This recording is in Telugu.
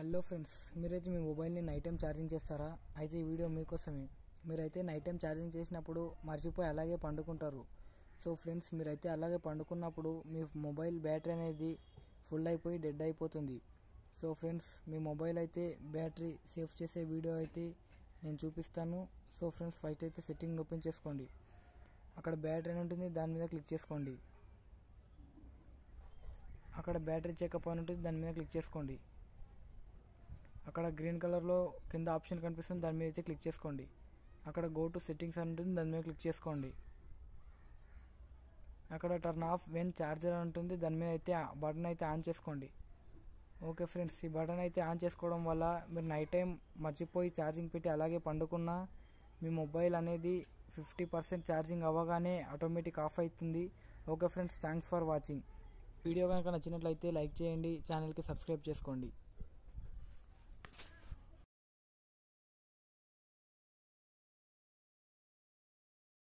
హలో ఫ్రెండ్స్, మీరైతే మీ మొబైల్ని నైట్ టైం ఛార్జింగ్ చేస్తారా? అయితే ఈ వీడియో మీకోసమే. మీరైతే నైట్ టైం ఛార్జింగ్ చేసినప్పుడు మర్చిపోయి అలాగే పండుకుంటారు. సో ఫ్రెండ్స్, మీరైతే అలాగే పండుకున్నప్పుడు మీ మొబైల్ బ్యాటరీ అనేది ఫుల్ అయిపోయి డెడ్ అయిపోతుంది. సో ఫ్రెండ్స్, మీ మొబైల్ అయితే బ్యాటరీ సేవ్ చేసే వీడియో అయితే నేను చూపిస్తాను. సో ఫ్రెండ్స్, ఫస్ట్ అయితే సెట్టింగ్ ఓపెన్ చేసుకోండి. అక్కడ బ్యాటరీ అని ఉంటుంది, దాని మీద క్లిక్ చేసుకోండి. అక్కడ బ్యాటరీ చెకప్ అని ఉంటుంది, దాని మీద క్లిక్ చేసుకోండి. అక్కడ గ్రీన్ కలర్లో కింద ఆప్షన్ కనిపిస్తుంది, దాని మీద అయితే క్లిక్ చేసుకోండి. అక్కడ గో టు సెట్టింగ్స్ అని ఉంటుంది, దాని మీద క్లిక్ చేసుకోండి. అక్కడ టర్న్ ఆఫ్ వెన్ ఛార్జర్ ఉంటుంది, దాని మీద అయితే బటన్ అయితే ఆన్ చేసుకోండి. ఓకే ఫ్రెండ్స్, ఈ బటన్ అయితే ఆన్ చేసుకోవడం వల్ల మీరు నైట్ టైం మర్చిపోయి ఛార్జింగ్ పెట్టి అలాగే పండుకున్నా మీ మొబైల్ అనేది 50% ఛార్జింగ్ అవ్వగానే ఆటోమేటిక్ ఆఫ్ అవుతుంది. Okay friends, thanks for watching. Video కనుక నచ్చినట్లయితే లైక్ చేయండి, ఛానల్కి సబ్స్క్రైబ్ చేసుకోండి.